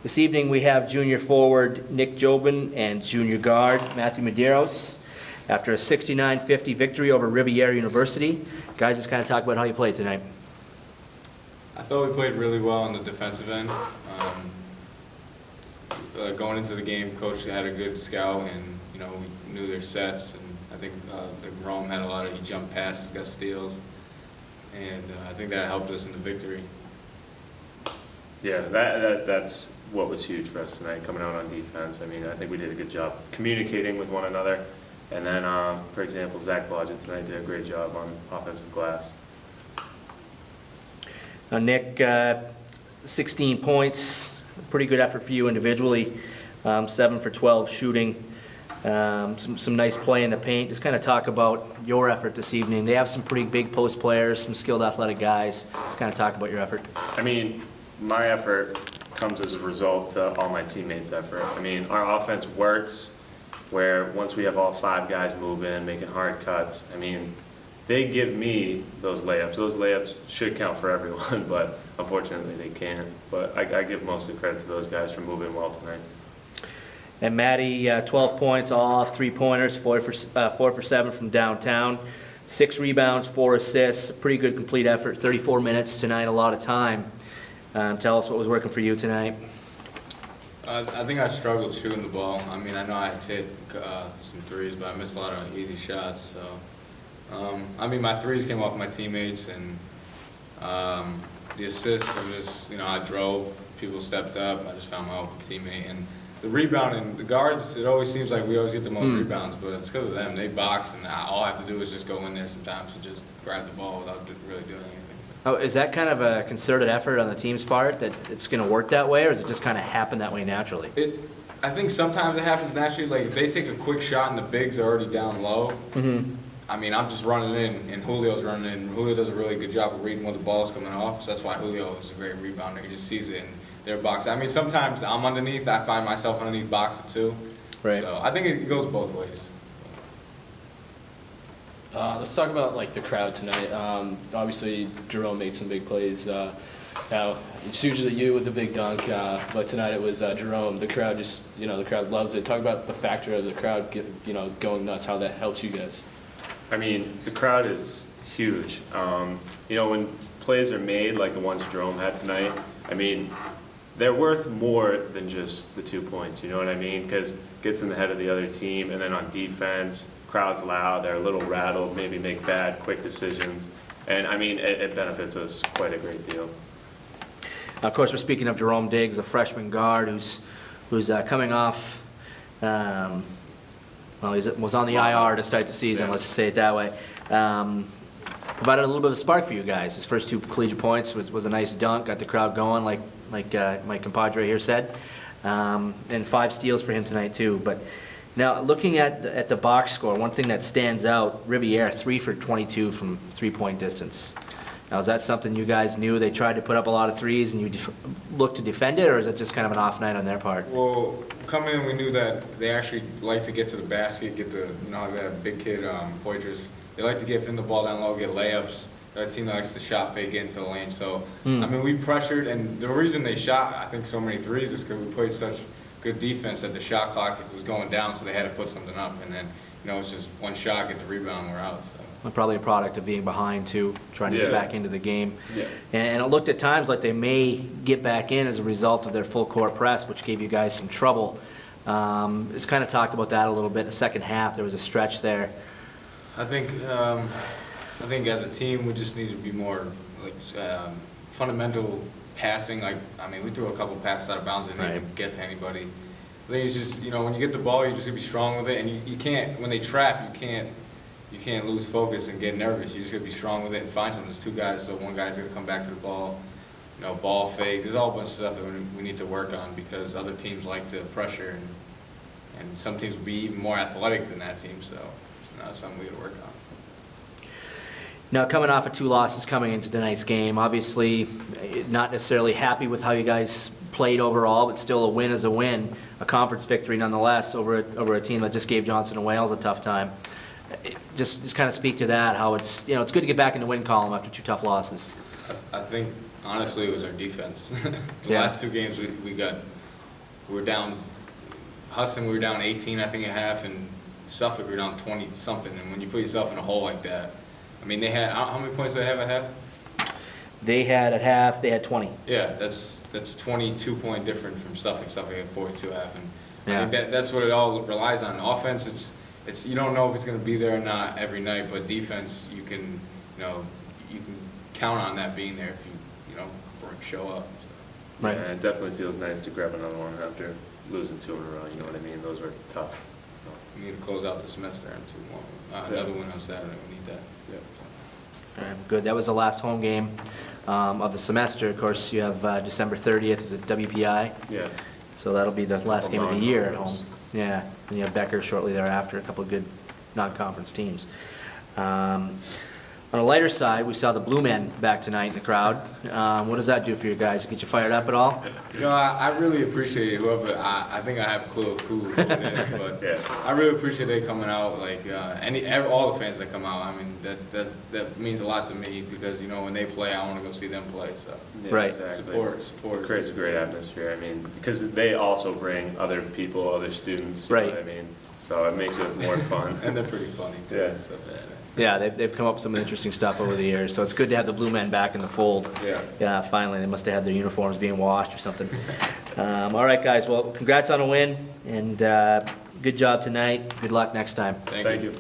This evening we have junior forward Nich Jobin and junior guard Matthew Medeiros. After a 69-50 victory over Riviera University, guys, just kind of talk about how you played tonight. I thought we played really well on the defensive end. Going into the game, coach had a good scout, and we knew their sets. And I think Rome had a lot of he jumped passes, got steals, and I think that helped us in the victory. Yeah, that's what was huge for us tonight, coming out on defense. I mean, I think we did a good job communicating with one another. And then, for example, Zach Blodgett tonight did a great job on offensive glass. Now, Nick, 16 points, pretty good effort for you individually. 7 for 12 shooting, some nice play in the paint. Just kind of talk about your effort this evening. They have some pretty big post players, some skilled athletic guys. Just kind of talk about your effort. I mean, my effort comes as a result of all my teammates' effort. I mean, our offense works where once we have all 5 guys moving, making hard cuts, I mean, they give me those layups. Those layups should count for everyone, but unfortunately they can't. But I give most of the credit to those guys for moving well tonight. And Matty, 12 points, all off 3-pointers, 4 for 7 from downtown, 6 rebounds, 4 assists, pretty good complete effort, 34 minutes tonight, a lot of time. Tell us what was working for you tonight. I think I struggled shooting the ball. I mean, I know I hit some threes, but I missed a lot of easy shots. So, I mean, my threes came off my teammates, and the assists, I drove, people stepped up, I just found my open teammate. And the rebounding, the guards, it always seems like we always get the most rebounds, but it's because of them. They box, and all I have to do is just go in there sometimes and just grab the ball without really doing anything. Oh, is that kind of a concerted effort on the team's part that it's going to work that way, or does it just kind of happen that way naturally? I think sometimes it happens naturally. Like if they take a quick shot and the bigs are already down low, I mean, I'm just running in and Julio's running in. Julio does a really good job of reading when the ball's coming off, so that's why Julio is a great rebounder. He just sees it in their box. I mean, sometimes I'm underneath. I find myself underneath boxer too. Right. So I think it goes both ways. Let's talk about the crowd tonight. Obviously, Jerome made some big plays. Now it's usually you with the big dunk, but tonight it was Jerome. The crowd the crowd loves it. Talk about the factor of the crowd, going nuts. How that helps you guys. I mean, the crowd is huge. When plays are made like the ones Jerome had tonight, I mean, they're worth more than just the 2 points. You know what I mean? Because it gets in the head of the other team, and then on defense, crowd's loud, they're a little rattled, maybe make bad, quick decisions. And, I mean, it benefits us quite a great deal. Of course, we're speaking of Jerome Diggs, a freshman guard who's coming off, he was on the IR to start the season, let's just say it that way. Provided a little bit of a spark for you guys. His first 2 collegiate points was a nice dunk, got the crowd going, like my compadre here said. And 5 steals for him tonight, too. But now, looking at the box score, one thing that stands out, Riviera, 3 for 22 from 3-point distance. Now, is that something you guys knew? They tried to put up a lot of threes and you looked to defend it, or is it just kind of an off night on their part? Well, coming in, we knew that they actually like to get to the basket, get the, that big kid, Poitras. They like to get in the ball down low, get layups. They're a team that likes to shot fake into the lane. So, I mean, we pressured, and the reason they shot, I think, so many threes is because we played such good defense that the shot clock was going down, so they had to put something up. And then, it's just one shot, get the rebound, we're out. So. And probably a product of being behind, too, trying to get back into the game. Yeah. And it looked at times like they may get back in as a result of their full court press, which gave you guys some trouble. Let's kind of talk about that a little bit. In the second half, there was a stretch there. I think as a team, we just need to be more fundamental passing. We threw a couple passes out of bounds and didn't even get to anybody. I think it's just, when you get the ball, you're just gonna be strong with it, and you can't, when they trap, you can't lose focus and get nervous. You just gotta be strong with it and find something. There's 2 guys, so one guy's gonna come back to the ball, ball fake. There's all a bunch of stuff that we need to work on because other teams like to pressure, and some teams will be even more athletic than that team, so that's something we gotta work on. Now, coming off of 2 losses coming into tonight's game, obviously not necessarily happy with how you guys played overall, but still a win is a win, a conference victory nonetheless over a team that just gave Johnson and Wales a tough time. Just kind of speak to that, how it's good to get back in the win column after 2 tough losses. I think honestly it was our defense. The last 2 games we got we were down, Hudson, we were down 18, I think, at half, and Suffolk, we were down 20 something. And when you put yourself in a hole like that, I mean, they had, how many points did they have at half? They had at half, they had 20. Yeah, that's 22-point difference from Suffolk. Suffolk had 42 half, and Yeah. I think that's what it all relies on. Offense, it's you don't know if it's going to be there or not every night, but defense, you can count on that being there if you show up. So. Right. Yeah, it definitely feels nice to grab another one after losing 2 in a row, you know what I mean? Those were tough. So. We need to close out the semester and 2 more. Another win on Saturday. We need that. Yeah. All right, good. That was the last home game of the semester. Of course, you have December 30th is at WPI, Yeah. so that'll be the last game of the year at home. Conference. Yeah, and you have Becker shortly thereafter, a couple of good non-conference teams. On a lighter side, we saw the Blue Men back tonight in the crowd. What does that do for you guys? Get you fired up at all? I really appreciate it. Whoever, I think I have a clue of who it is, but Yeah. I really appreciate they coming out. Like all the fans that come out. I mean, that means a lot to me because when they play, I want to go see them play. So Yeah, Right. Exactly. support. It creates a great atmosphere. I mean, because they also bring other people, other students. You Right. know what I mean? So it makes it more fun. And they're pretty funny too. Yeah. Stuff they say. Yeah, they've come up with some interesting stuff over the years, so it's good to have the Blue Men back in the fold. Yeah. Finally, they must have had their uniforms being washed or something. All right, guys, well, congrats on a win, and good job tonight. Good luck next time. Thank you.